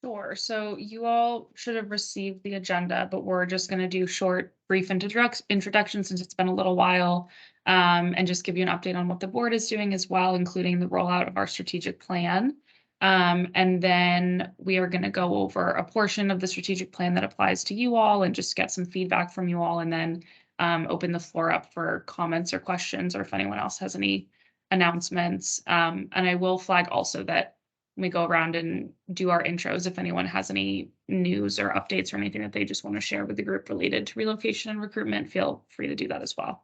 Sure. So you all should have received the agenda, but we're just going to do short, brief introductions since it's been a little while, and just give you an update on what the board is doing as well, including the rollout of our strategic plan. And then we are going to go over a portion of the strategic plan that applies to you all and just get some feedback from you all, and then open the floor up for comments or questions, or if anyone else has any announcements. And I will flag also that we go around and do our intros. If anyone has any news or updates or anything that they just want to share with the group related to relocation and recruitment, feel free to do that as well.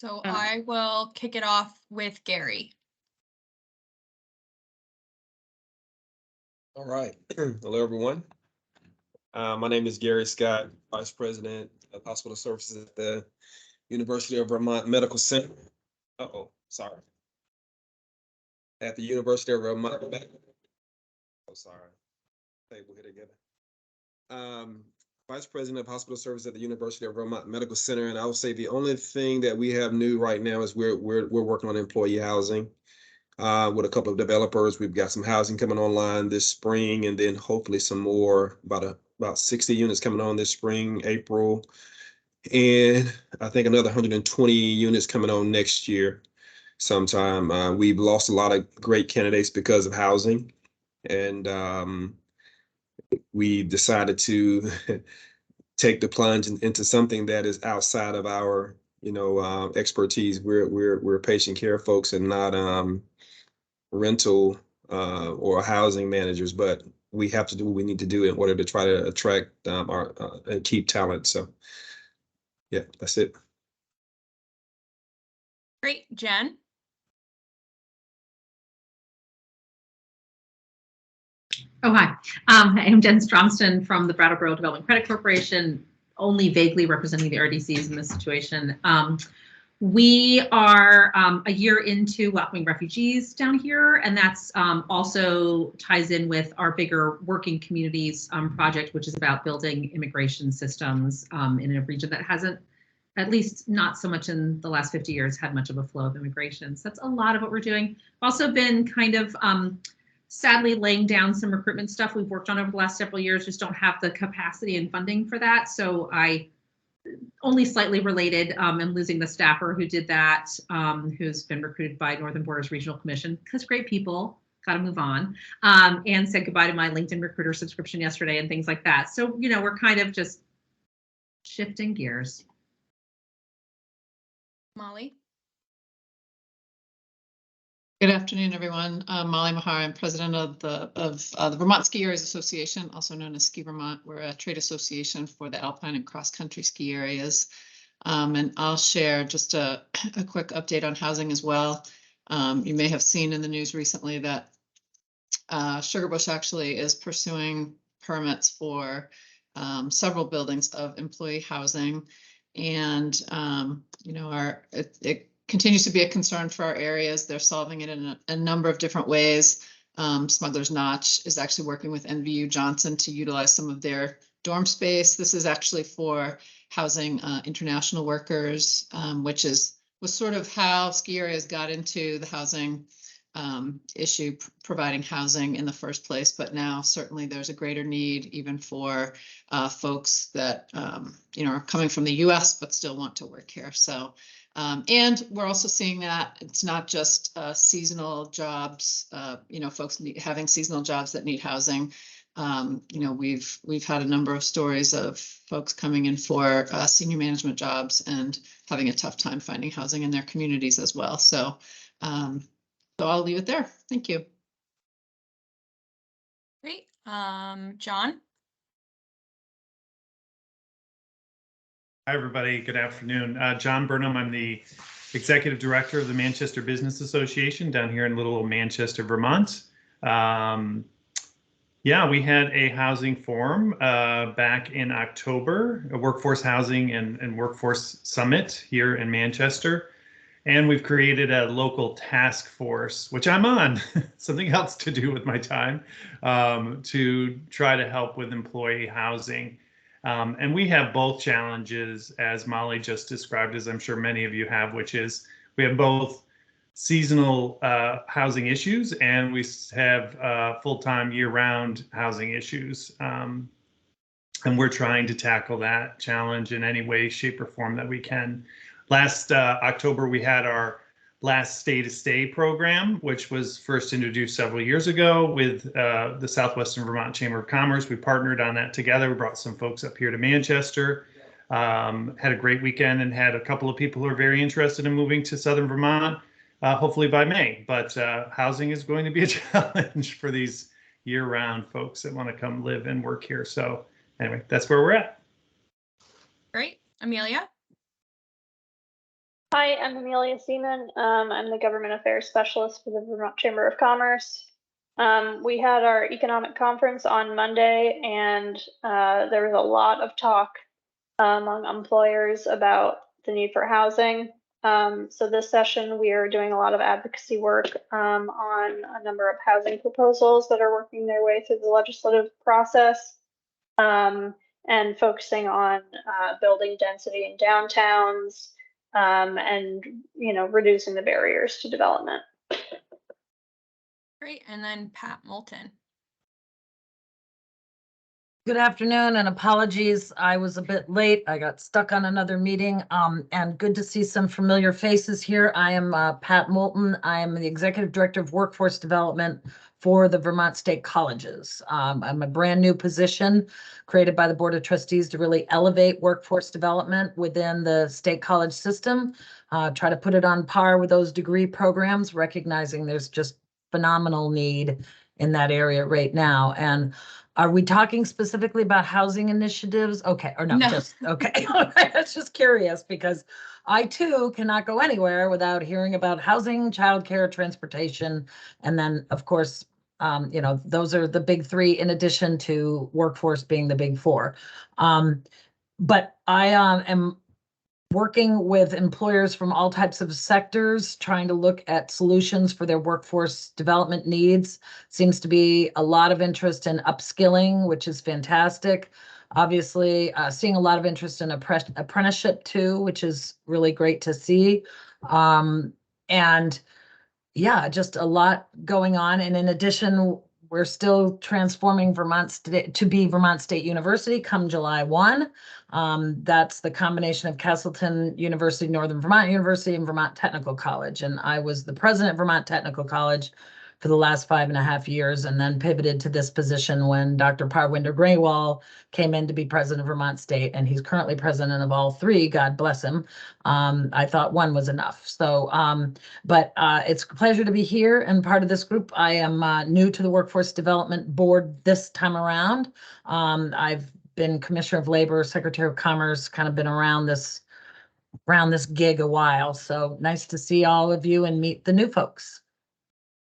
So I will kick it off with Gary. All right. Hello, everyone. My name is Gary Scott, Vice President of Hospital Services at the University of Vermont Medical Center. Sorry. At the University of Vermont. Sorry. Okay, we'll get together. Vice President of Hospital Services at the University of Vermont Medical Center, and I would say the only thing that we have new right now is we're working on employee housing. With a couple of developers. We've got some housing coming online this spring, and then hopefully some more, about 60 units coming on this spring, April. And I think another 120 units coming on next year sometime. We've lost a lot of great candidates because of housing. And we decided to take the plunge into something that is outside of our, expertise. We're patient care folks and not rental or housing managers, but we have to do what we need to do in order to try to attract our and keep talent. So yeah, that's it. Great. Jen? Oh, hi. I am Jen Stromston from the Brattleboro Development Credit Corporation, only vaguely representing the RDCs in this situation. We are a year into welcoming refugees down here, and that's also ties in with our bigger working communities project, which is about building immigration systems in a region that hasn't, at least not so much in the last 50 years, had much of a flow of immigration. So that's a lot of what we're doing. Also been kind of sadly laying down some recruitment stuff we've worked on over the last several years, just don't have the capacity and funding for that. So I only slightly related, and losing the staffer who did that, who's been recruited by Northern Borders Regional Commission, because great people, got to move on, and said goodbye to my LinkedIn recruiter subscription yesterday and things like that. So, we're kind of just shifting gears. Molly? Good afternoon, everyone. Molly Mahar, I'm president of the Vermont Ski Areas Association, also known as Ski Vermont. We're a trade association for the alpine and cross-country ski areas. And I'll share just a quick update on housing as well. You may have seen in the news recently that Sugarbush actually is pursuing permits for several buildings of employee housing. And, it continues to be a concern for our areas. They're solving it in a number of different ways. Smuggler's Notch is actually working with NVU Johnson to utilize some of their dorm space. This is actually for housing international workers, which was sort of how ski areas got into the housing issue, providing housing in the first place. But now certainly there's a greater need even for folks that are coming from the US but still want to work here. So and we're also seeing that it's not just seasonal jobs, folks having seasonal jobs that need housing. We've had a number of stories of folks coming in for senior management jobs and having a tough time finding housing in their communities as well. So, so I'll leave it there. Thank you. Great. John? Hi, everybody. Good afternoon. John Burnham. I'm the Executive Director of the Manchester Business Association down here in little old Manchester, Vermont. Yeah, we had a housing forum back in October, a workforce housing and workforce summit here in Manchester. And we've created a local task force, which I'm on, something else to do with my time, to try to help with employee housing. And we have both challenges, as Molly just described, as I'm sure many of you have, which is we have both seasonal housing issues, and we have full-time year-round housing issues. And we're trying to tackle that challenge in any way, shape, or form that we can. Last October, we had our last Stay to Stay program, which was first introduced several years ago with the Southwestern Vermont Chamber of Commerce. We partnered on that together. We brought some folks up here to Manchester, had a great weekend, and had a couple of people who are very interested in moving to Southern Vermont, hopefully by May. But housing is going to be a challenge for these year-round folks that want to come live and work here. So anyway, that's where we're at. Great. Amelia? Hi, I'm Amelia Seaman. I'm the Government Affairs Specialist for the Vermont Chamber of Commerce. We had our economic conference on Monday, and there was a lot of talk among employers about the need for housing. So this session, we are doing a lot of advocacy work on a number of housing proposals that are working their way through the legislative process, and focusing on building density in downtowns, and reducing the barriers to development. Great. And then Pat Moulton. Good afternoon, and apologies, I was a bit late. I got stuck on another meeting, and good to see some familiar faces here. I am Pat Moulton. I am the Executive Director of Workforce Development for the Vermont State Colleges. I'm a brand new position created by the Board of Trustees to really elevate workforce development within the state college system, try to put it on par with those degree programs, recognizing there's just phenomenal need in that area right now. And are we talking specifically about housing initiatives? Okay, or no, No. just, okay. That's just curious, because I too cannot go anywhere without hearing about housing, childcare, transportation, and then, of course, those are the big three in addition to workforce being the big four. But I am working with employers from all types of sectors, trying to look at solutions for their workforce development needs. Seems to be a lot of interest in upskilling, which is fantastic. Obviously, seeing a lot of interest in apprenticeship too, which is really great to see. And yeah, just a lot going on. And in addition, we're still transforming Vermont State to be Vermont State University come July 1. That's the combination of Castleton University, Northern Vermont University, and Vermont Technical College. And I was the president of Vermont Technical College for the last 5.5 years, and then pivoted to this position when Dr. Parwinder Graywall came in to be president of Vermont State, and he's currently president of all three, God bless him. I thought one was enough. So, but it's a pleasure to be here and part of this group. I am new to the Workforce Development Board this time around. I've been Commissioner of Labor, Secretary of Commerce, kind of been around this gig a while. So nice to see all of you and meet the new folks.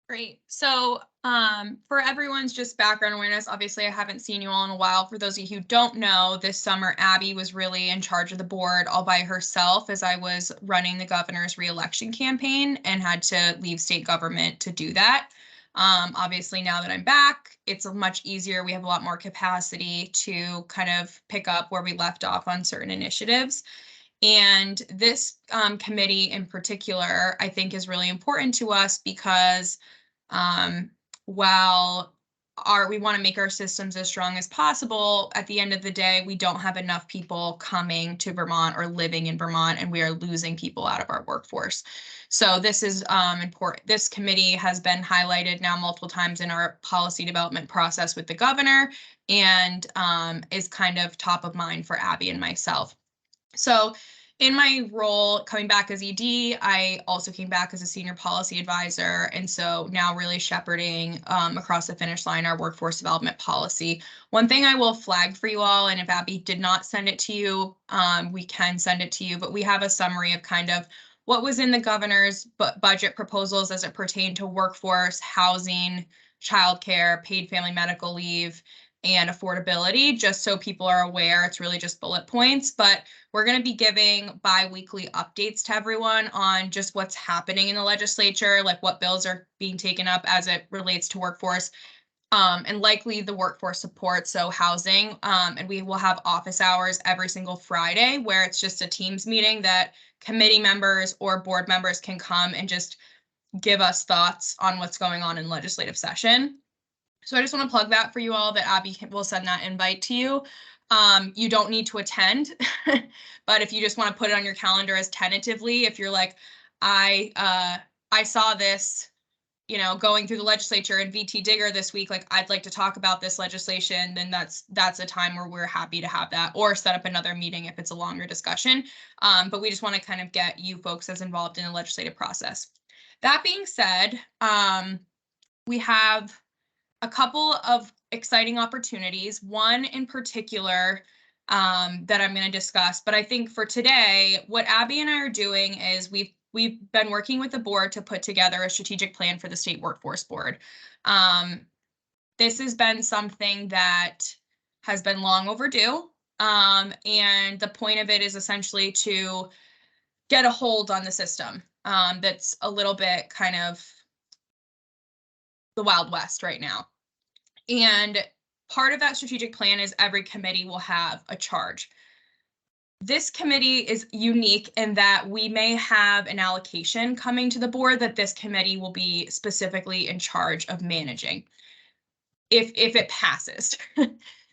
Great. So for everyone's just background awareness, obviously I haven't seen you all in a while. For those of you who don't know, this summer Abby was really in charge of the board all by herself as I was running the governor's reelection campaign and had to leave state government to do that. Obviously now that I'm back, it's much easier. We have a lot more capacity to kind of pick up where we left off on certain initiatives. And this committee in particular, I think is really important to us because while we want to make our systems as strong as possible, at the end of the day, we don't have enough people coming to Vermont or living in Vermont, and we are losing people out of our workforce. So this is important. This committee has been highlighted now multiple times in our policy development process with the governor, and is kind of top of mind for Abby and myself. So in my role coming back as ED, I also came back as a senior policy advisor. And so now really shepherding across the finish line our workforce development policy. One thing I will flag for you all, and if Abby did not send it to you, we can send it to you, but we have a summary of kind of what was in the governor's budget proposals as it pertained to workforce, housing, childcare, paid family medical leave, and affordability, just so people are aware. It's really just bullet points, but we're going to be giving bi-weekly updates to everyone on just what's happening in the legislature, like what bills are being taken up as it relates to workforce, and likely the workforce support, so housing. And we will have office hours every single Friday where it's just a Teams meeting that committee members or board members can come and just give us thoughts on what's going on in legislative session. So I just want to plug that for you all, that Abby will send that invite to you. You don't need to attend, but if you just want to put it on your calendar as tentatively, if you're like, I saw this, you know, going through the legislature and VT Digger this week, like I'd like to talk about this legislation, then that's a time where we're happy to have that, or set up another meeting if it's a longer discussion. But we just want to kind of get you folks as involved in the legislative process. That being said, we have a couple of exciting opportunities, one in particular that I'm going to discuss. But I think for today, what Abby and I are doing is we've been working with the board to put together a strategic plan for the State Workforce Board. This has been something that has been long overdue. And the point of it is essentially to get a hold on the system that's a little bit kind of the Wild West right now. And part of that strategic plan is every committee will have a charge. This committee is unique in that we may have an allocation coming to the board that this committee will be specifically in charge of managing if it passes.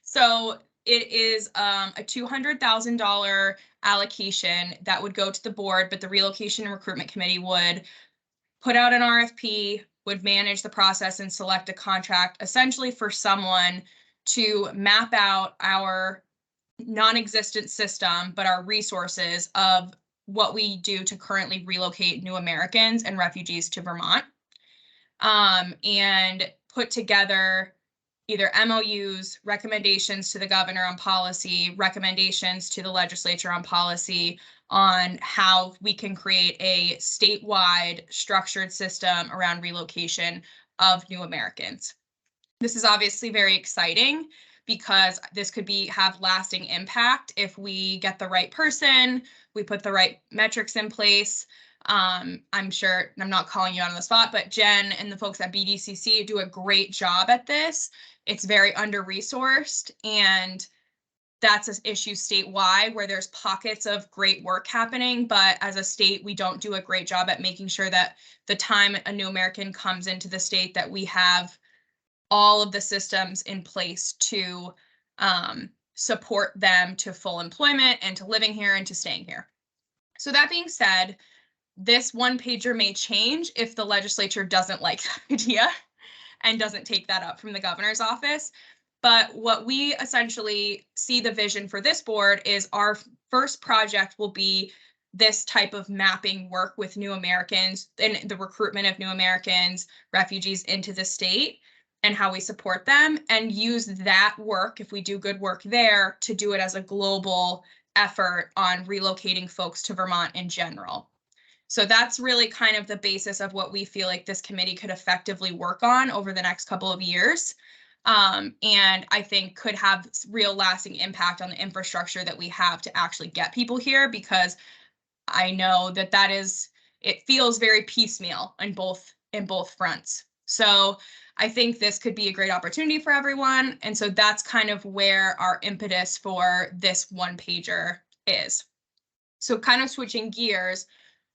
So it is a $200,000 allocation that would go to the board, but the Relocation and Recruitment Committee would put out an RFP, would manage the process and select a contract essentially for someone to map out our non-existent system, but our resources of what we do to currently relocate new Americans and refugees to Vermont, and put together either MOUs, recommendations to the governor on policy, recommendations to the legislature on policy, on how we can create a statewide structured system around relocation of new Americans. This is obviously very exciting because this could have lasting impact if we get the right person, we put the right metrics in place. I'm sure, I'm not calling you out on the spot, but Jen and the folks at BDCC do a great job at this. It's very under-resourced, and that's an issue statewide where there's pockets of great work happening, but as a state, we don't do a great job at making sure that the time a new American comes into the state that we have all of the systems in place to support them to full employment and to living here and to staying here. So that being said, this one pager may change if the legislature doesn't like that idea and doesn't take that up from the governor's office. But what we essentially see the vision for this board is our first project will be this type of mapping work with new Americans and the recruitment of new Americans, refugees into the state, and how we support them, and use that work, if we do good work there, to do it as a global effort on relocating folks to Vermont in general. So that's really kind of the basis of what we feel like this committee could effectively work on over the next couple of years. And I think could have real lasting impact on the infrastructure that we have to actually get people here, because I know that it feels very piecemeal in both fronts. So I think this could be a great opportunity for everyone. And so that's kind of where our impetus for this one pager is. So kind of switching gears,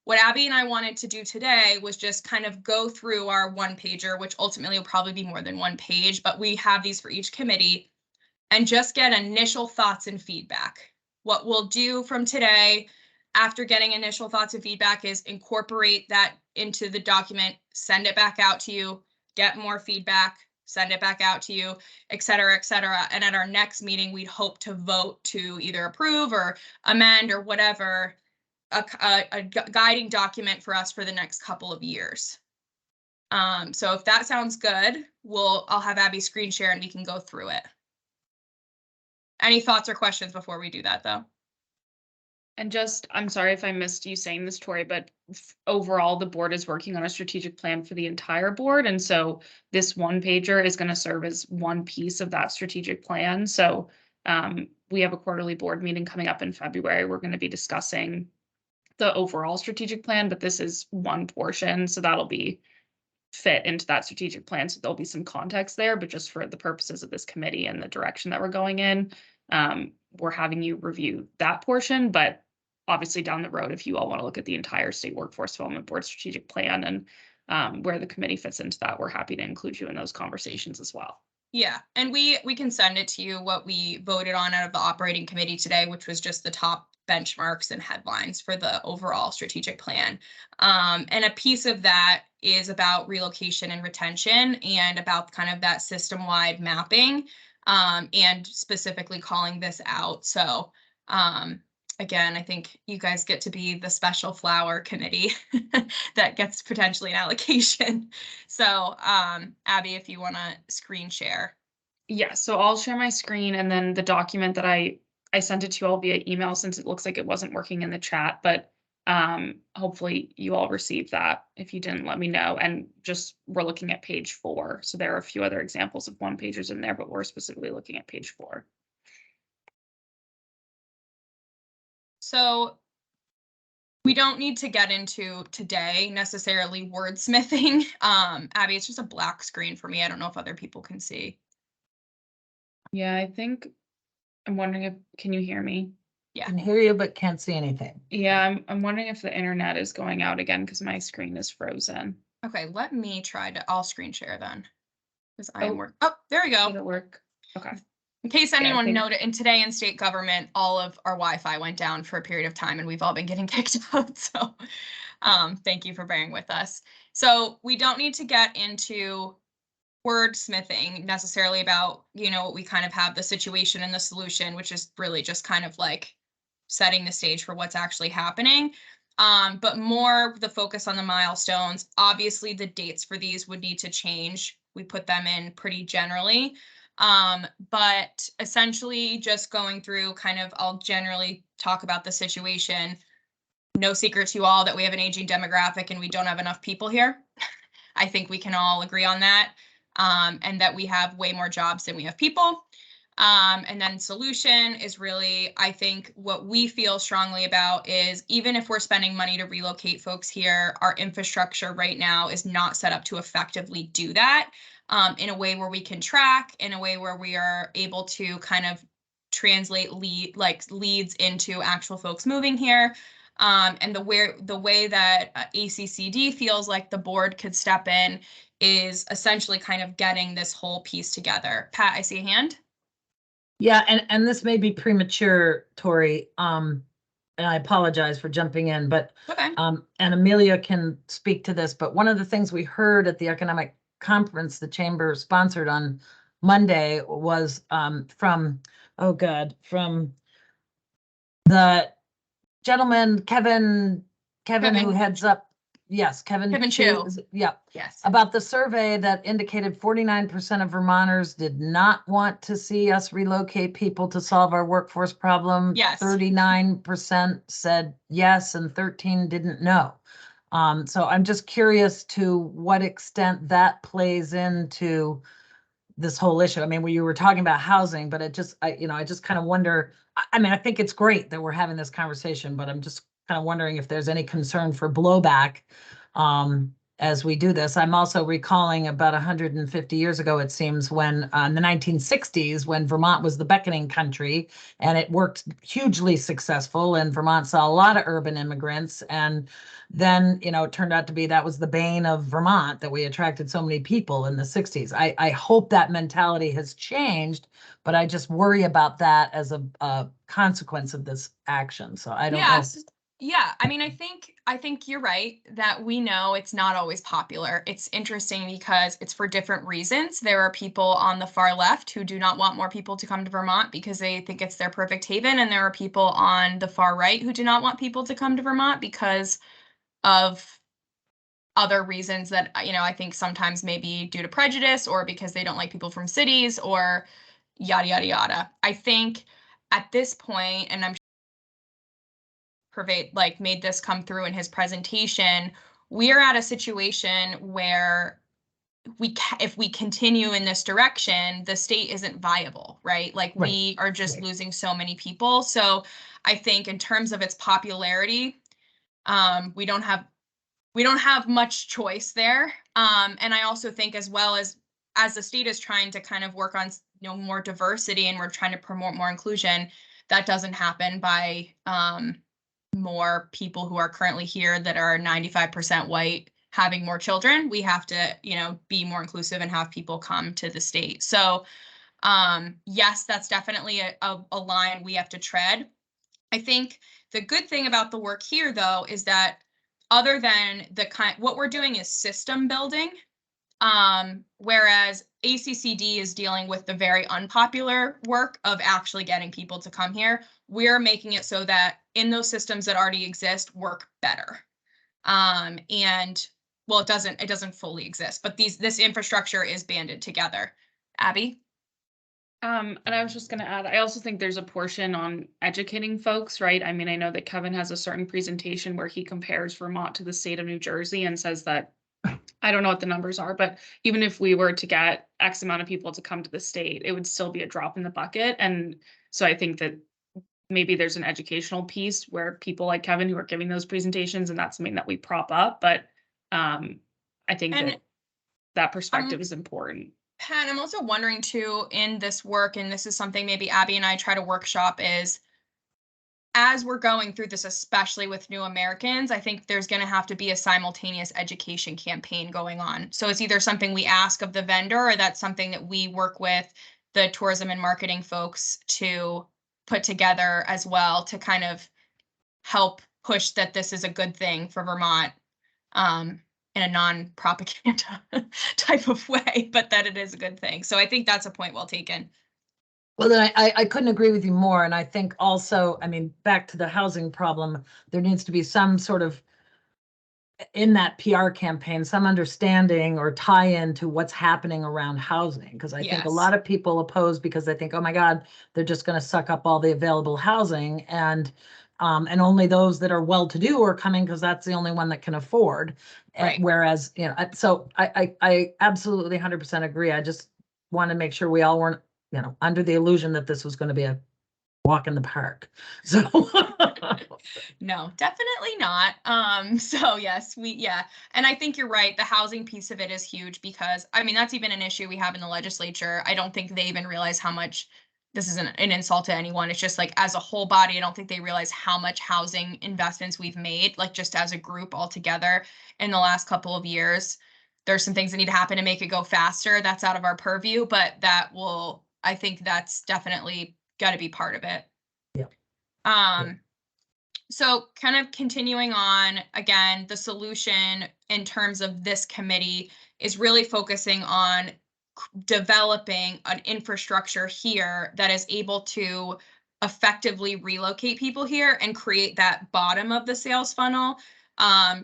what Abby and I wanted to do today was just kind of go through our one pager, which ultimately will probably be more than one page, but we have these for each committee, and just get initial thoughts and feedback. What we'll do from today, after getting initial thoughts and feedback, is incorporate that into the document, send it back out to you, get more feedback, send it back out to you, et cetera, et cetera. And at our next meeting, we'd hope to vote to either approve or amend or whatever, a guiding document for us for the next couple of years. So if that sounds good, I'll have Abby screen share and we can go through it. Any thoughts or questions before we do that, though? And I'm sorry if I missed you saying this, Tori, but overall, the board is working on a strategic plan for the entire board. And so this one pager is going to serve as one piece of that strategic plan. So we have a quarterly board meeting coming up in February. We're going to be discussing the overall strategic plan, but this is one portion. So that'll be fit into that strategic plan. So there'll be some context there, but just for the purposes of this committee and the direction that we're going in, we're having you review that portion. But obviously down the road, if you all want to look at the entire State Workforce Development Board strategic plan where the committee fits into that, we're happy to include you in those conversations as well. Yeah, and we can send it to you what we voted on out of the operating committee today, which was just the top benchmarks and headlines for the overall strategic plan. And a piece of that is about relocation and retention and about kind of that system-wide mapping, and specifically calling this out. So again, I think you guys get to be the special flower committee that gets potentially an allocation. So Abby, if you want to screen share. Yeah, so I'll share my screen, and then the document that I sent it to you all via email, since it looks like it wasn't working in the chat, but hopefully you all received that. If you didn't, let me know. And just, we're looking at page 4. So there are a few other examples of one pagers in there, but we're specifically looking at page 4. So we don't need to get into today necessarily wordsmithing. Abby, it's just a black screen for me. I don't know if other people can see. Yeah, I think, I'm wondering if, can you hear me? Yeah. Can hear you, but can't see anything. Yeah, I'm wondering if the internet is going out again because my screen is frozen. Okay, let me try to, I'll screen share then. Because I am Oh. work. Oh, there we Did go. it work? Okay. In case Yeah, I anyone think- noted, and today in state government, all of our Wi-Fi went down for a period of time and we've all been getting kicked out. So thank you for bearing with us. So we don't need to get into wordsmithing necessarily about, you know, we kind of have the situation and the solution, which is really just kind of like setting the stage for what's actually happening. But more the focus on the milestones. Obviously, the dates for these would need to change. We put them in pretty generally. But essentially just going through kind of, I'll generally talk about the situation. No secret to you all that we have an aging demographic and we don't have enough people here. I think we can all agree on that. And that we have way more jobs than we have people. And then solution is really, I think what we feel strongly about is even if we're spending money to relocate folks here, our infrastructure right now is not set up to effectively do that in a way where we can track, in a way where we are able to kind of translate leads into actual folks moving here. And the way that ACCD feels like the board could step in is essentially kind of getting this whole piece together. Pat, I see a hand. Yeah, and this may be premature, Tori, and I apologize for jumping in, but Okay. and Amelia can speak to this, but one of the things we heard at the economic conference the chamber sponsored on Monday was from the gentleman, Kevin who heads up. Yes, Kevin Chu. Yeah. Yes. About the survey that indicated 49% of Vermonters did not want to see us relocate people to solve our workforce problem. Yes. 39% said yes, and 13 didn't know. So I'm just curious to what extent that plays into this whole issue. I mean, you were talking about housing, but I just kind of wonder, I mean, I think it's great that we're having this conversation, but I'm just kind of wondering if there's any concern for blowback as we do this. I'm also recalling about 150 years ago, it seems, when in the 1960s, when Vermont was the beckoning country and it worked hugely successful, and Vermont saw a lot of urban immigrants. And then, it turned out to be that was the bane of Vermont, that we attracted so many people in the 60s. I hope that mentality has changed, but I just worry about that as a consequence of this action. So I don't know. Yeah, I mean, I think you're right that we know it's not always popular. It's interesting because it's for different reasons. There are people on the far left who do not want more people to come to Vermont because they think it's their perfect haven. And there are people on the far right who do not want people to come to Vermont because of other reasons that, I think sometimes maybe due to prejudice or because they don't like people from cities or yada, yada, yada. I think at this point, and I'm made this come through in his presentation, we are at a situation where if we continue in this direction, the state isn't viable, right? We are just losing so many people. So I think in terms of its popularity, we don't have much choice there. And I also think as well as the state is trying to kind of work on more diversity and we're trying to promote more inclusion, that doesn't happen by more people who are currently here that are 95% white having more children, we have to, be more inclusive and have people come to the state. So yes, that's definitely a line we have to tread. I think the good thing about the work here, though, is that other than what we're doing is system building, whereas ACCD is dealing with the very unpopular work of actually getting people to come here. We're making it so that in those systems that already exist work better. And well, it doesn't fully exist, but this infrastructure is banded together. Abby? And I was just gonna add, I also think there's a portion on educating folks, right? I mean, I know that Kevin has a certain presentation where he compares Vermont to the state of New Jersey and says that, I don't know what the numbers are, but even if we were to get X amount of people to come to the state, it would still be a drop in the bucket. And so I think that maybe there's an educational piece where people like Kevin who are giving those presentations, and that's something that we prop up. But I think that perspective is important. Pat, I'm also wondering too, in this work, and this is something maybe Abby and I try to workshop, is as we're going through this, especially with new Americans, I think there's going to have to be a simultaneous education campaign going on. So it's either something we ask of the vendor, or that's something that we work with the tourism and marketing folks to put together as well, to kind of help push that this is a good thing for Vermont. In a non-propaganda type of way, but that it is a good thing. So I think that's a point well taken. Well, then I couldn't agree with you more. And I think also, I mean, back to the housing problem, there needs to be some sort of, in that PR campaign, some understanding or tie-in to what's happening around housing. Because I think a Yes. lot of people oppose because they think, oh my God, they're just going to suck up all the available housing. And only those that are well-to-do are coming because that's the only one that can afford. Right. Whereas, so I absolutely 100% agree. I just want to make sure we all weren't, under the illusion that this was going to be a walk in the park. So No, definitely not. So yes, and I think you're right. The housing piece of it is huge because, I mean, that's even an issue we have in the legislature. I don't think they even realize how much, this isn't an insult to anyone. It's just like, as a whole body, I don't think they realize how much housing investments we've made, like just as a group all together in the last couple of years. There's some things that need to happen to make it go faster. That's out of our purview, but I think that's definitely got to be part of it. Yeah. So kind of continuing on, again, the solution in terms of this committee is really focusing on developing an infrastructure here that is able to effectively relocate people here and create that bottom of the sales funnel.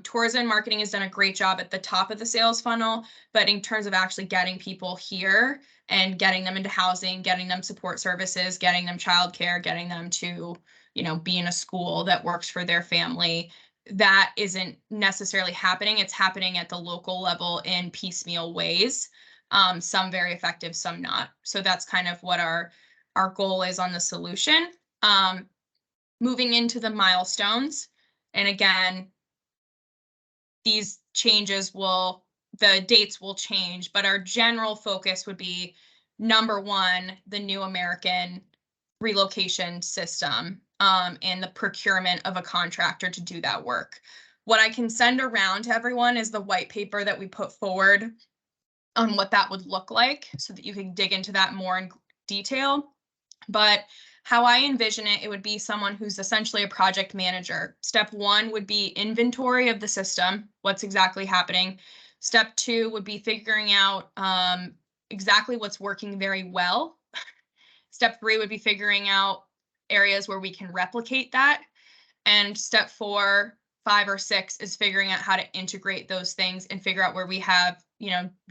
Tourism and marketing has done a great job at the top of the sales funnel, but in terms of actually getting people here and getting them into housing, getting them support services, getting them childcare, getting them to, be in a school that works for their family, that isn't necessarily happening. It's happening at the local level in piecemeal ways. Some very effective, some not. So that's kind of what our goal is on the solution. Moving into the milestones. And again, these changes the dates will change, but our general focus would be, number one, the new American relocation system, and the procurement of a contractor to do that work. What I can send around to everyone is the white paper that we put forward on what that would look like, so that you can dig into that more in detail. But how I envision it, it would be someone who's essentially a project manager. Step one would be inventory of the system, what's exactly happening. Step two would be figuring out exactly what's working very well. Step three would be figuring out areas where we can replicate that. And step 4, 5, or 6 is figuring out how to integrate those things and figure out where we have,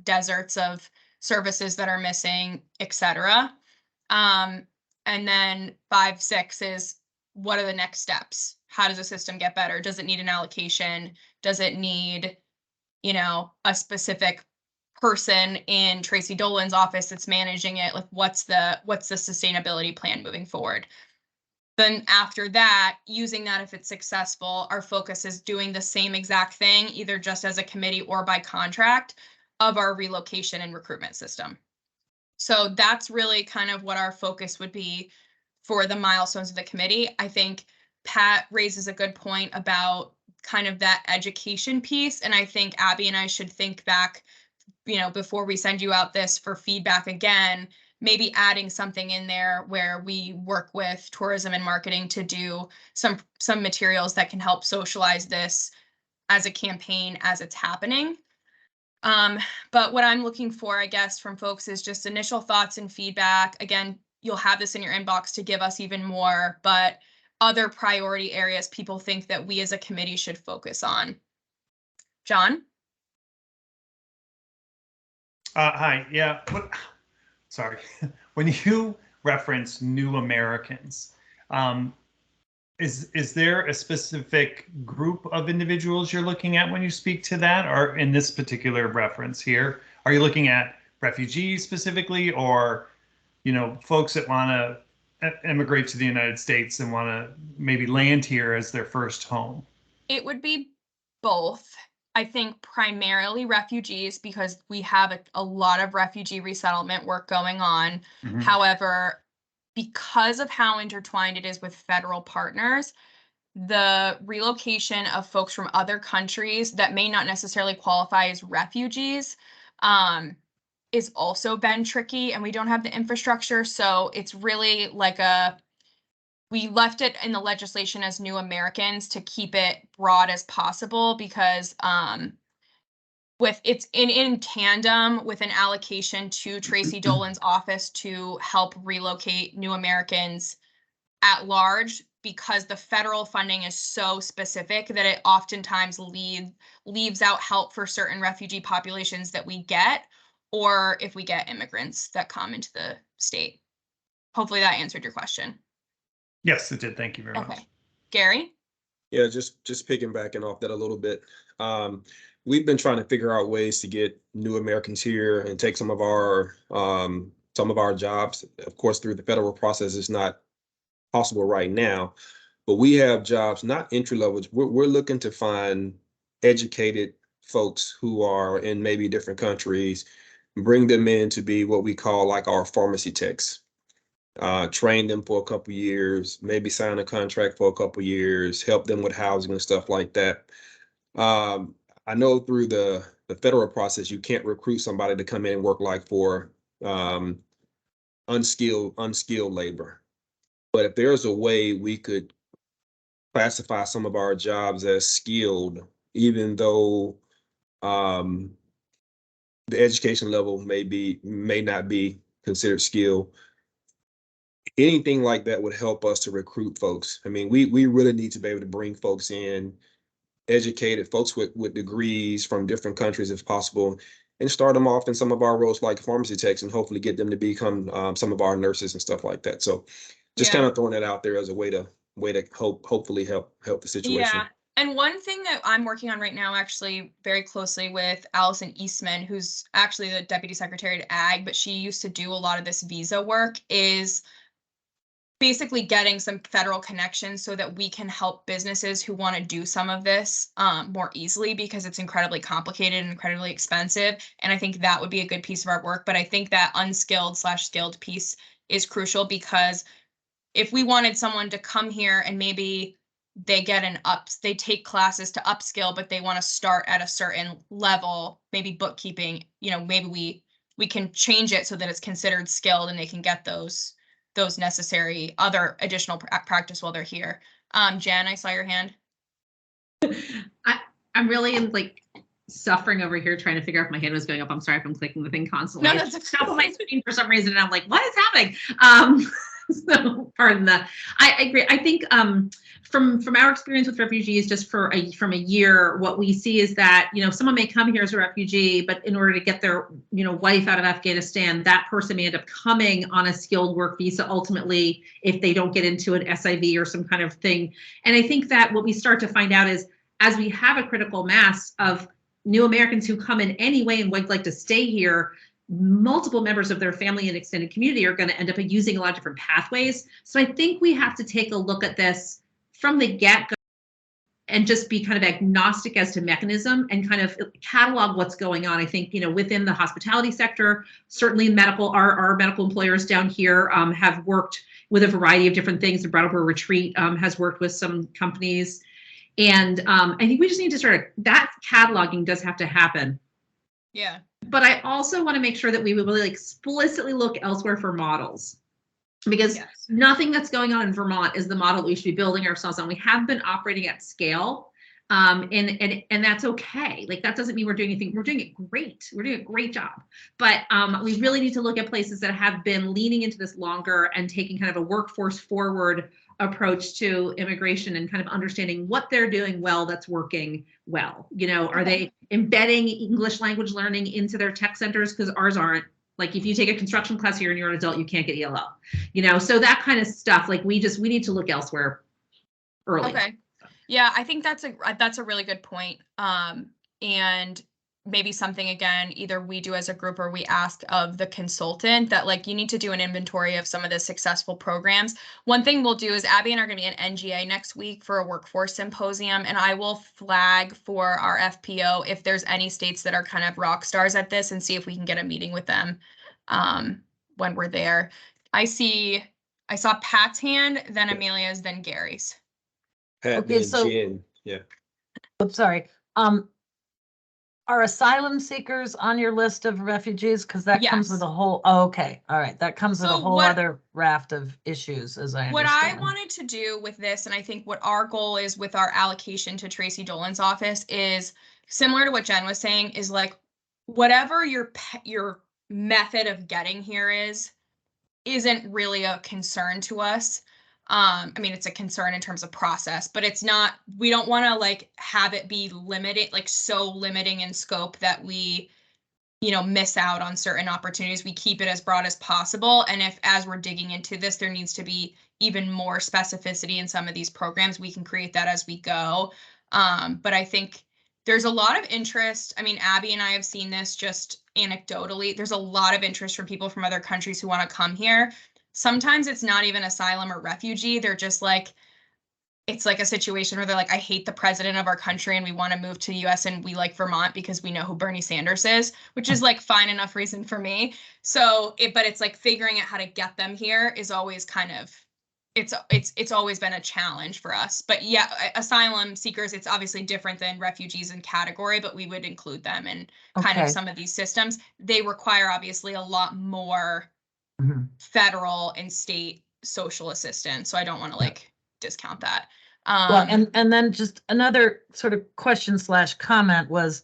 deserts of services that are missing, etc. And then 5, 6 is, what are the next steps? How does the system get better? Does it need an allocation? Does it need, a specific person in Tracy Dolan's office that's managing it? Like, what's the sustainability plan moving forward? Then after that, using that, if it's successful, our focus is doing the same exact thing, either just as a committee or by contract, of our relocation and recruitment system. So that's really kind of what our focus would be for the milestones of the committee. I think Pat raises a good point about kind of that education piece. And I think Abby and I should think back, before we send you out this for feedback again, maybe adding something in there where we work with tourism and marketing to do some materials that can help socialize this as a campaign as it's happening. But what I'm looking for, I guess, from folks is just initial thoughts and feedback. Again, you'll have this in your inbox to give us even more, but other priority areas people think that we as a committee should focus on. John? Hi, yeah, sorry. When you reference new Americans, is there a specific group of individuals you're looking at when you speak to that, or in this particular reference here? Are you looking at refugees specifically, or, folks that want to immigrate to the United States and want to maybe land here as their first home? It would be both. I think primarily refugees, because we have a lot of refugee resettlement work going on. Mhm. However, because of how intertwined it is with federal partners, the relocation of folks from other countries that may not necessarily qualify as refugees is also been tricky, and we don't have the infrastructure. So it's really like we left it in the legislation as new Americans to keep it broad as possible, because with it's in tandem with an allocation to Tracy Dolan's office to help relocate new Americans at large, because the federal funding is so specific that it oftentimes leaves out help for certain refugee populations that we get, or if we get immigrants that come into the state. Hopefully that answered your question. Yes, it did. Thank you very much. Okay. Gary? Yeah, just piggybacking off that a little bit. We've been trying to figure out ways to get new Americans here and take some of our jobs. Of course, through the federal process, it's not possible right now, but we have jobs, not entry level. We're looking to find educated folks who are in maybe different countries, bring them in to be what we call like our pharmacy techs. Train them for a couple years, maybe sign a contract for a couple years, help them with housing and stuff like that. I know through the federal process, you can't recruit somebody to come in and work like for unskilled labor. But if there's a way we could classify some of our jobs as skilled, even though the education level may not be considered skilled, anything like that would help us to recruit folks. I mean, we really need to be able to bring folks in, educated folks with degrees from different countries if possible, and start them off in some of our roles like pharmacy techs, and hopefully get them to become some of our nurses and stuff like that. So just kind of throwing that out there as a way to hopefully help the situation. Yeah. And one thing that I'm working on right now, actually very closely with Allison Eastman, who's actually the Deputy Secretary to Ag, but she used to do a lot of this visa work, is basically getting some federal connections so that we can help businesses who want to do some of this more easily, because it's incredibly complicated and incredibly expensive. And I think that would be a good piece of our work. But I think that unskilled/skilled piece is crucial, because if we wanted someone to come here and maybe they take classes to upskill, but they want to start at a certain level, maybe bookkeeping, maybe we can change it so that it's considered skilled and they can get those necessary other additional practice while they're here. Jen, I saw your hand. I'm really like suffering over here trying to figure out if my hand was going up. I'm sorry if I'm clicking the thing constantly. No, that's It's on my screen for some reason, and I'm like, what is happening? So pardon that. I agree. I think from our experience with refugees, just from a year, what we see is that, someone may come here as a refugee, but in order to get their, wife out of Afghanistan, that person may end up coming on a skilled work visa ultimately, if they don't get into an SIV or some kind of thing. And I think that what we start to find out is, as we have a critical mass of new Americans who come in anyway and would like to stay here, multiple members of their family and extended community are going to end up using a lot of different pathways. So I think we have to take a look at this from the get-go and just be kind of agnostic as to mechanism and kind of catalog what's going on. I think, within the hospitality sector, certainly our medical employers down here have worked with a variety of different things. The Brattleboro Retreat has worked with some companies. And I think we just need to that cataloging does have to happen. Yeah. But I also want to make sure that we will really explicitly look elsewhere for models, because Yes. nothing that's going on in Vermont is the model we should be building ourselves on. We have been operating at scale, and that's okay. Like, that doesn't mean we're doing anything. We're doing it great. We're doing a great job. But we really need to look at places that have been leaning into this longer and taking kind of a workforce forward approach to immigration, and kind of understanding what they're doing well that's working well. You know, are they embedding English language learning into their tech centers? Because ours aren't. Like, if you take a construction class here and you're an adult, you can't get ELL. You know, so that kind of stuff. Like, we need to look elsewhere early. Okay. Yeah, I think that's a really good point. And maybe something, again, either we do as a group or we ask of the consultant that, like, you need to do an inventory of some of the successful programs. One thing we'll do is Abby and I are going to be at NGA next week for a workforce symposium, and I will flag for our FPO if there's any states that are kind of rock stars at this, and see if we can get a meeting with them when we're there. I saw Pat's hand, then Amelia's, then Gary's. Pat, Okay, then so- Jen, yeah. Oops, sorry. Are asylum seekers on your list of refugees? Because that comes with Yes. a whole, oh, okay, all right, that comes with a So whole what- other raft of issues, as I What I understand. wanted to do with this, and I think what our goal is with our allocation to Tracy Dolan's office, is similar to what Jen was saying, is like, whatever your method of getting here isn't really a concern to us. I mean, it's a concern in terms of process, but it's not, we don't want to like have it be limited, like so limiting in scope that we, miss out on certain opportunities. We keep it as broad as possible. And if, as we're digging into this, there needs to be even more specificity in some of these programs, we can create that as we go. But I think there's a lot of interest. I mean, Abby and I have seen this just anecdotally. There's a lot of interest from people from other countries who want to come here. Sometimes it's not even asylum or refugee. They're just like, it's like a situation where they're like, I hate the president of our country and we want to move to the US and we like Vermont because we know who Bernie Sanders is, which is like fine enough reason for me. So but it's like figuring out how to get them here is always kind of, it's always been a challenge for us. But yeah, asylum seekers, it's obviously different than refugees in category, but we would include them in kind of Okay. some of these systems. They require obviously a lot more Mhm. federal and state social assistance. So I don't want to like discount that. Well, and then just another sort of question / comment was,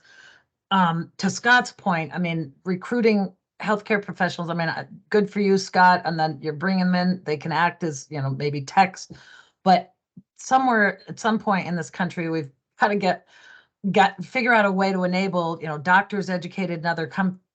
to Scott's point, I mean, recruiting healthcare professionals, I mean, good for you, Scott, and then you're bringing them in, they can act as, maybe techs, but somewhere at some point in this country, we've got to figure out a way to enable, doctors educated in other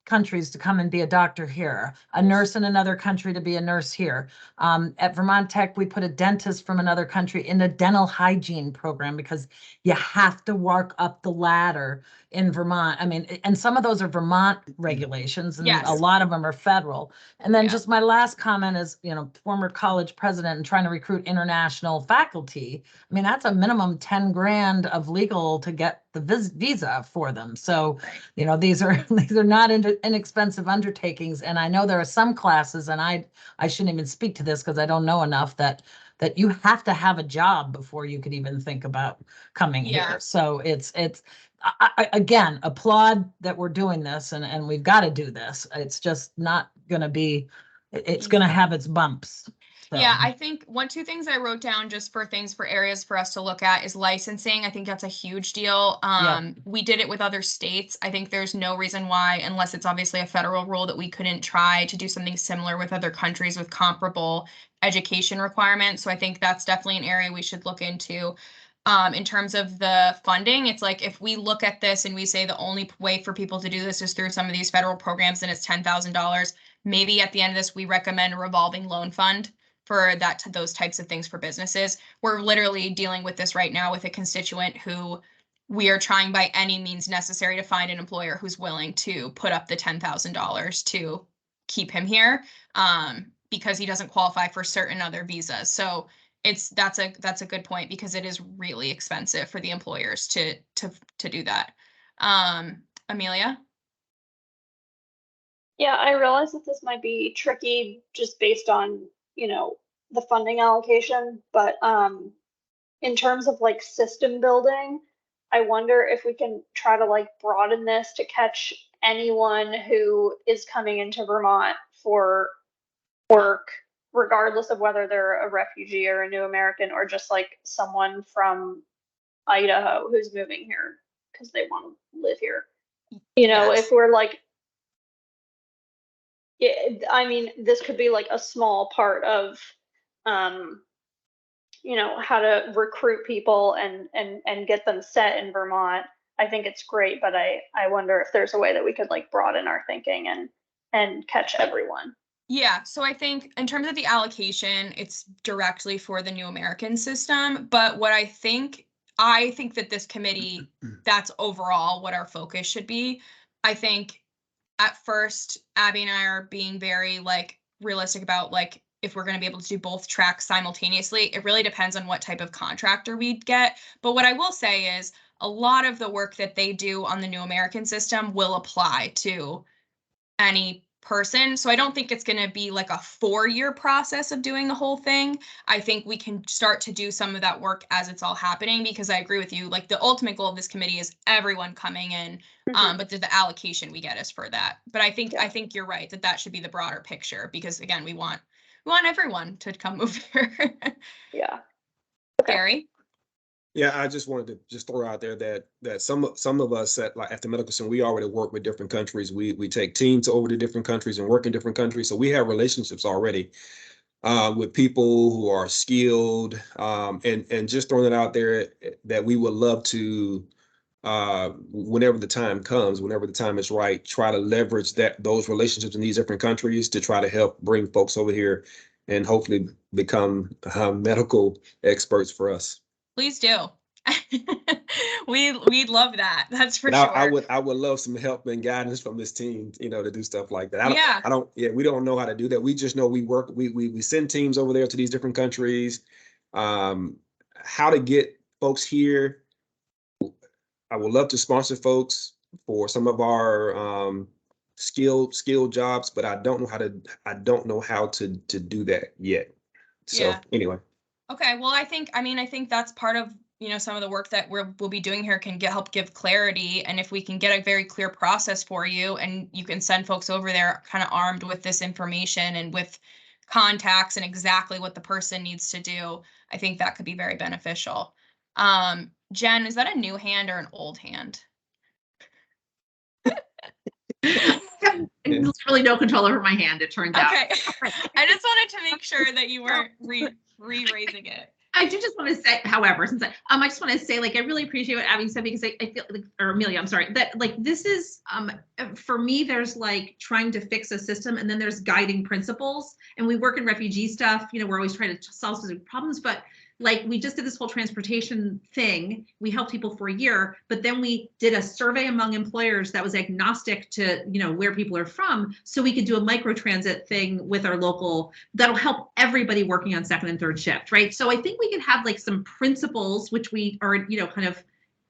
countries to come and be a doctor here, a nurse in another country to be a nurse here. At Vermont Tech, we put a dentist from another country in a dental hygiene program because you have to work up the ladder in Vermont. I mean, and some of those are Vermont regulations and Yes. a lot of them are federal. And then Yeah. just my last comment is, former college president and trying to recruit international faculty. I mean, that's a minimum 10 grand of legal to get the visa for them. So, Right. these are not inexpensive undertakings. And I know there are some classes, and I shouldn't even speak to this because I don't know enough, that you have to have a job before you could even think about coming Yeah. here. So it's I again, applaud that we're doing this and we've got to do this. It's just not going to be, it's going to have its bumps. So. Yeah, I think 2 things I wrote down just for things for areas for us to look at is licensing. I think that's a huge deal. We did it with other states. I think there's no reason why, unless it's obviously a federal rule, that we couldn't try to do something similar with other countries with comparable education requirements. So I think that's definitely an area we should look into. In terms of the funding, it's like if we look at this and we say the only way for people to do this is through some of these federal programs and it's $10,000, maybe at the end of this, we recommend a revolving loan fund for those types of things for businesses. We're literally dealing with this right now with a constituent who we are trying by any means necessary to find an employer who's willing to put up the $10,000 to keep him here, because he doesn't qualify for certain other visas. So that's a good point, because it is really expensive for the employers to do that. Amelia? Yeah, I realize that this might be tricky just based on, the funding allocation, but in terms of like system building, I wonder if we can try to like broaden this to catch anyone who is coming into Vermont for work, regardless of whether they're a refugee or a new American or just like someone from Idaho who's moving here because they want to live here. You know, Yes. if we're like, yeah, I mean, this could be like a small part of, you know, how to recruit people and get them set in Vermont. I think it's great, but I wonder if there's a way that we could like broaden our thinking and catch everyone. Yeah, so I think in terms of the allocation, it's directly for the new American system. But what I think that this committee, that's overall what our focus should be. I think at first, Abby and I are being very like realistic about like if we're going to be able to do both tracks simultaneously. It really depends on what type of contractor we get. But what I will say is a lot of the work that they do on the new American system will apply to any person. So I don't think it's going to be like a 4-year process of doing the whole thing. I think we can start to do some of that work as it's all happening, because I agree with you. Like the ultimate goal of this committee is everyone coming in, but the allocation we get is for that. But I think you're right that should be the broader picture, because again, we want everyone to come move here. Yeah. Gary? Yeah, I just wanted to just throw out there that some of us at the medical center, we already work with different countries. We take teams over to different countries and work in different countries. So we have relationships already with people who are skilled, and just throwing it out there that we would love to, whenever the time comes, whenever the time is right, try to leverage those relationships in these different countries to try to help bring folks over here and hopefully become medical experts for us. Please do. We'd love that. That's for But sure. I would love some help and guidance from this team, you know, to do stuff like that. Yeah. We don't know how to do that. We just know we send teams over there to these different countries. How to get folks here. I would love to sponsor folks for some of our skilled jobs, but I don't know how to do that yet. So Yeah. anyway. Okay, well, I think that's part of, some of the work that we'll be doing here can help give clarity. And if we can get a very clear process for you and you can send folks over there kind of armed with this information and with contacts and exactly what the person needs to do, I think that could be very beneficial. Jen, is that a new hand or an old hand? Literally no control over my hand, it turns out. Okay, I just wanted to make sure that you weren't re-raising it. I do just want to say, however, since I just want to say, like, I really appreciate what Abby said, because I feel like, or Amelia, I'm sorry, that like this is, for me, there's like trying to fix a system and then there's guiding principles. And we work in refugee stuff, we're always trying to solve specific problems, but like we just did this whole transportation thing. We helped people for a year, but then we did a survey among employers that was agnostic to, where people are from. So we could do a micro transit thing with our local, that'll help everybody working on second and third shift, right? So I think we can have like some principles, which we are, kind of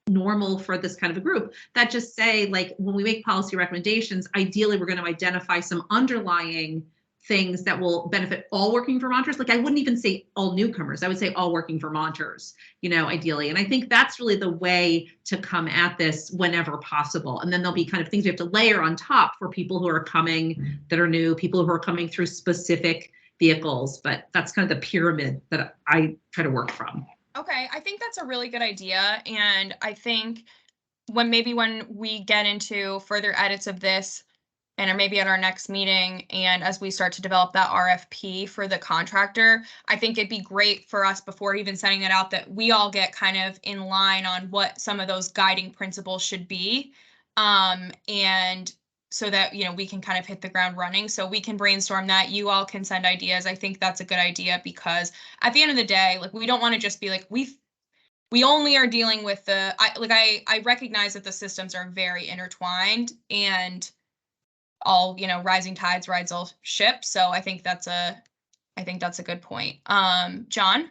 normal for this kind of a group, that just say, like, when we make policy recommendations, ideally we're going to identify some underlying things that will benefit all working Vermonters. Like, I wouldn't even say all newcomers. I would say all working Vermonters, ideally. And I think that's really the way to come at this whenever possible. And then there'll be kind of things we have to layer on top for people who are coming that are new, people who are coming through specific vehicles. But that's kind of the pyramid that I try to work from. Okay, I think that's a really good idea. And I think when we get into further edits of this, and or maybe at our next meeting, and as we start to develop that RFP for the contractor, I think it'd be great for us, before even sending it out, that we all get kind of in line on what some of those guiding principles should be. And so that, we can kind of hit the ground running. So we can brainstorm that. You all can send ideas. I think that's a good idea, because at the end of the day, like, we don't want to just be like, we only are dealing with I recognize that the systems are very intertwined, and all, rising tides rise all ships. So I think that's a good point. John?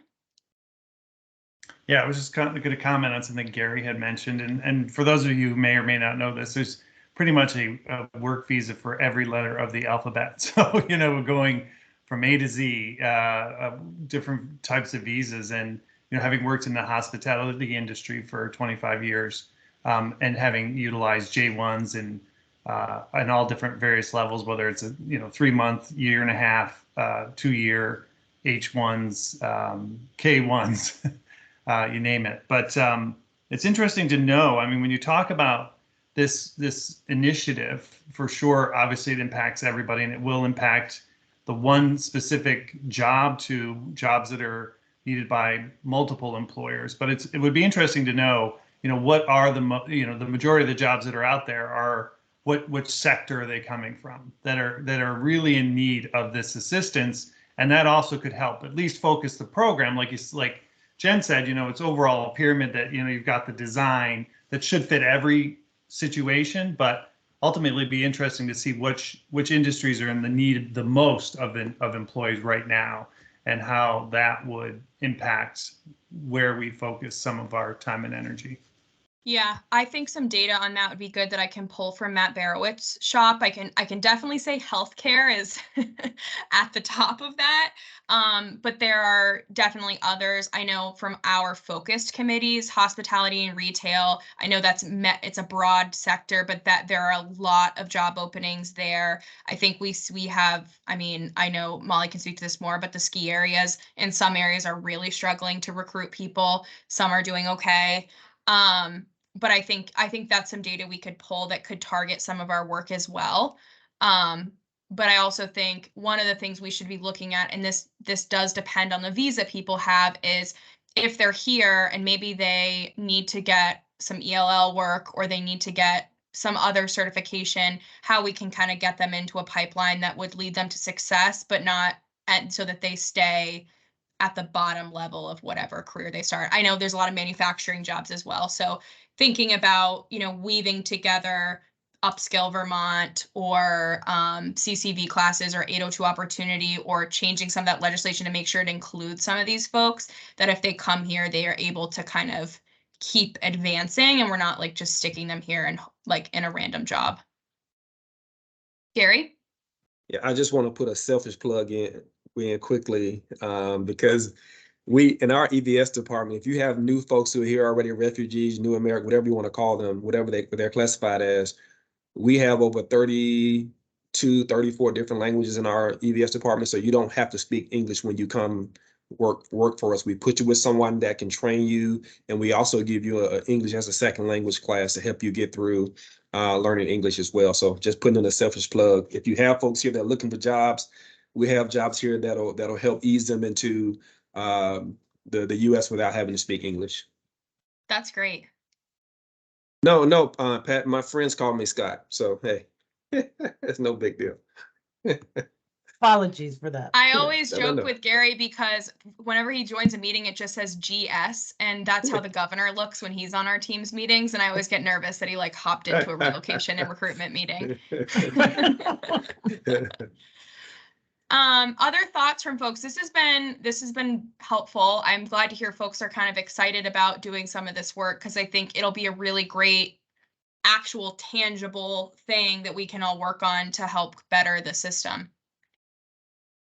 Yeah, I was just going to comment on something Gary had mentioned. And for those of you who may or may not know this, there's pretty much a work visa for every letter of the alphabet. So, going from A to Z, different types of visas. And having worked in the hospitality industry for 25 years, and having utilized J1s and all different various levels, whether it's a 3-month, year and a half, 2-year, H1s, K1s, you name it. But it's interesting to know. I mean, when you talk about this initiative, for sure, obviously it impacts everybody, and it will impact the one specific job to jobs that are needed by multiple employers. But it would be interesting to know, what are the majority of the jobs that are out there are which sector are they coming from that are really in need of this assistance, and that also could help at least focus the program, like Jen said, it's overall a pyramid that you've got the design that should fit every situation, but ultimately be interesting to see which industries are in the need the most of employees right now, and how that would impact where we focus some of our time and energy. Yeah, I think some data on that would be good that I can pull from Matt Barowitz's shop. I can definitely say healthcare is at the top of that. But there are definitely others. I know from our focused committees, hospitality and retail. I know it's a broad sector, but that there are a lot of job openings there. I think we have, I know Molly can speak to this more, but the ski areas in some areas are really struggling to recruit people. Some are doing okay. But I think that's some data we could pull that could target some of our work as well. But I also think one of the things we should be looking at, and this does depend on the visa people have, is if they're here and maybe they need to get some ELL work or they need to get some other certification, how we can kind of get them into a pipeline that would lead them to success, but not so that they stay at the bottom level of whatever career they start. I know there's a lot of manufacturing jobs as well. So thinking about, weaving together Upskill Vermont or CCV classes or 802 opportunity, or changing some of that legislation to make sure it includes some of these folks, that if they come here, they are able to kind of keep advancing and we're not like just sticking them here and like in a random job. Gary? Yeah, I just want to put a selfish plug in quickly, because we, in our EVS department, if you have new folks who are here already, refugees, new American, whatever you want to call them, whatever they're classified as, we have over 32, 34 different languages in our EVS department. So you don't have to speak English when you come work for us. We put you with someone that can train you, and we also give you an English as a second language class to help you get through learning English as well. So just putting in a selfish plug. If you have folks here that are looking for jobs, we have jobs here that'll help ease them into the U.S. without having to speak English. That's great. No, Pat, my friends call me Scott. So, hey, it's no big deal. Apologies for that. I always joke No. with Gary because whenever he joins a meeting, it just says GS, and that's how the governor looks when he's on our team's meetings. And I always get nervous that he like hopped into a relocation and recruitment meeting. Other thoughts from folks? This has been helpful. I'm glad to hear folks are kind of excited about doing some of this work, because I think it'll be a really great actual tangible thing that we can all work on to help better the system.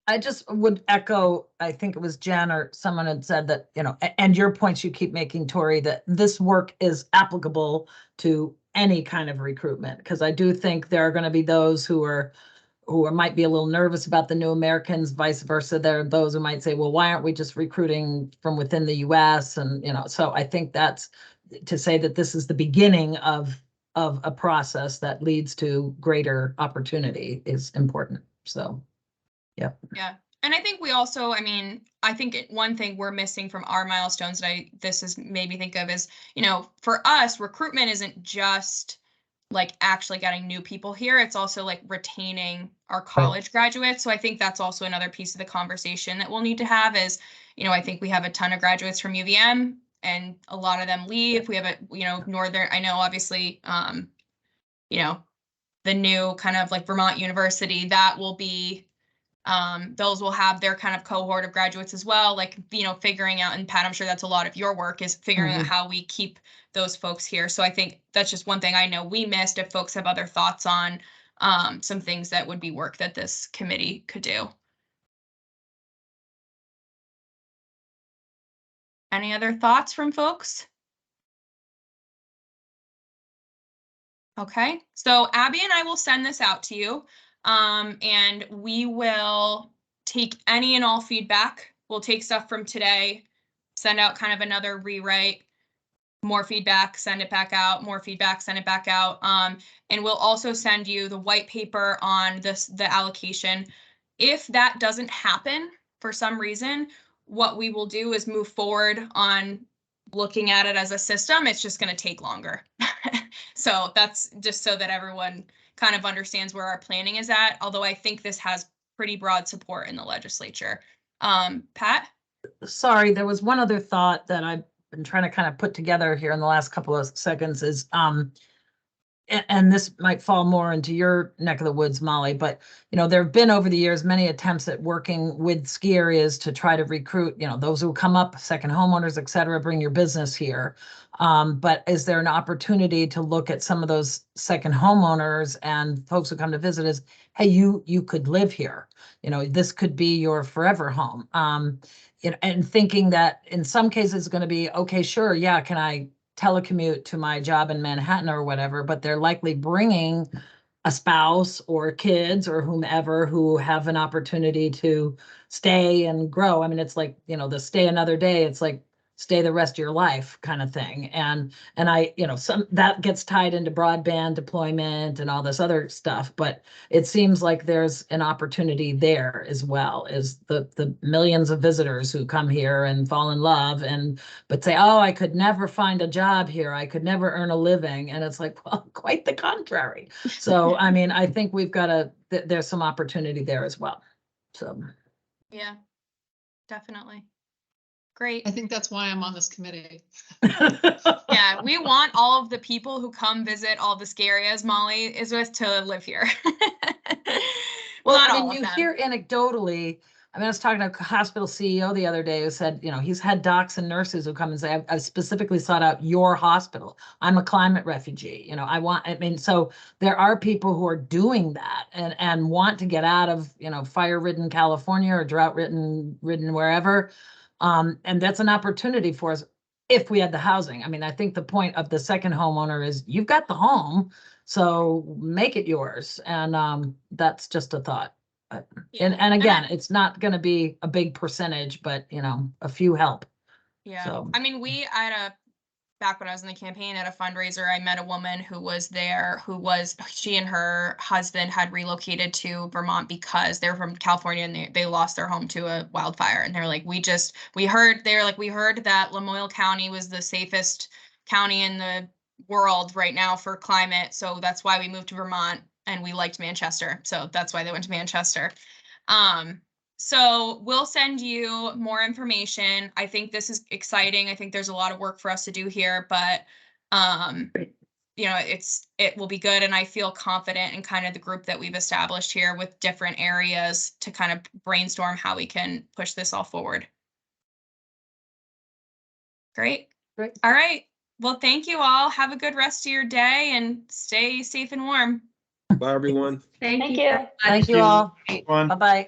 I just would echo, I think it was Jen or someone had said that, and your points you keep making, Tori, that this work is applicable to any kind of recruitment. Because I do think there are going to be those who might be a little nervous about the new Americans, vice versa. There are those who might say, well, why aren't we just recruiting from within the US? And, so I think that's to say that this is the beginning of a process that leads to greater opportunity is important. So. Yeah. And I think we also, I think one thing we're missing from our milestones that this has made me think of is, for us, recruitment isn't just like actually getting new people here. It's also like retaining our college graduates. So I think that's also another piece of the conversation that we'll need to have is, I think we have a ton of graduates from UVM and a lot of them leave. We have Northern, I know obviously, the new kind of like Vermont University, that will be, those will have their kind of cohort of graduates as well, like, figuring out, and Pat, I'm sure that's a lot of your work, is figuring out how we keep those folks here. So I think that's just one thing I know we missed. If folks have other thoughts on some things that would be work that this committee could do. Any other thoughts from folks? Okay, so Abby and I will send this out to you, and we will take any and all feedback. We'll take stuff from today, send out kind of another rewrite, more feedback, send it back out, more feedback, send it back out. And we'll also send you the white paper on the allocation. If that doesn't happen for some reason, what we will do is move forward on looking at it as a system. It's just going to take longer. So that's just so that everyone kind of understands where our planning is at, although I think this has pretty broad support in the legislature. Pat? Sorry, there was one other thought that I've been trying to kind of put together here in the last couple of seconds is, and this might fall more into your neck of the woods, Molly, but there have been over the years many attempts at working with ski areas to try to recruit, those who come up, second homeowners, et cetera, bring your business here. But is there an opportunity to look at some of those second homeowners and folks who come to visit as, hey, you could live here, this could be your forever home. And thinking that in some cases it's going to be, okay, sure, yeah, can I telecommute to my job in Manhattan or whatever, but they're likely bringing a spouse or kids or whomever who have an opportunity to stay and grow. I mean, it's like, the stay another day, it's like stay the rest of your life kind of thing. And I, some that gets tied into broadband deployment and all this other stuff, but it seems like there's an opportunity there as well, is the millions of visitors who come here and fall in love but say, oh, I could never find a job here, I could never earn a living. And it's like, well, quite the contrary. So, I mean, I think we've got there's some opportunity there as well. So. Yeah, definitely. Great. I think that's why I'm on this committee. Yeah, we want all of the people who come visit all the ski areas, Molly, is with to live here. Well, Not I all mean, of you them. hear anecdotally, I was talking to a hospital CEO the other day who said, he's had docs and nurses who come and say, I've specifically sought out your hospital. I'm a climate refugee. So there are people who are doing that and want to get out of, fire-ridden California or drought-ridden wherever. And that's an opportunity for us if we had the housing. I mean, I think the point of the second homeowner is you've got the home, so make it yours. And that's just a thought. Yeah. And again, it's not going to be a big percentage, but a few help. Yeah. So. I mean, back when I was in the campaign at a fundraiser, I met a woman who was there, she and her husband had relocated to Vermont because they're from California and they lost their home to a wildfire. And they're like, we heard that Lamoille County was the safest county in the world right now for climate. So that's why we moved to Vermont, and we liked Manchester. So that's why they went to Manchester. So we'll send you more information. I think this is exciting. I think there's a lot of work for us to do here, but it will be good. And I feel confident in kind of the group that we've established here with different areas to kind of brainstorm how we can push this all forward. Great. All right. Well, thank you all. Have a good rest of your day and stay safe and warm. Bye, everyone. Thank you. Thank you all. Everyone. Bye-bye.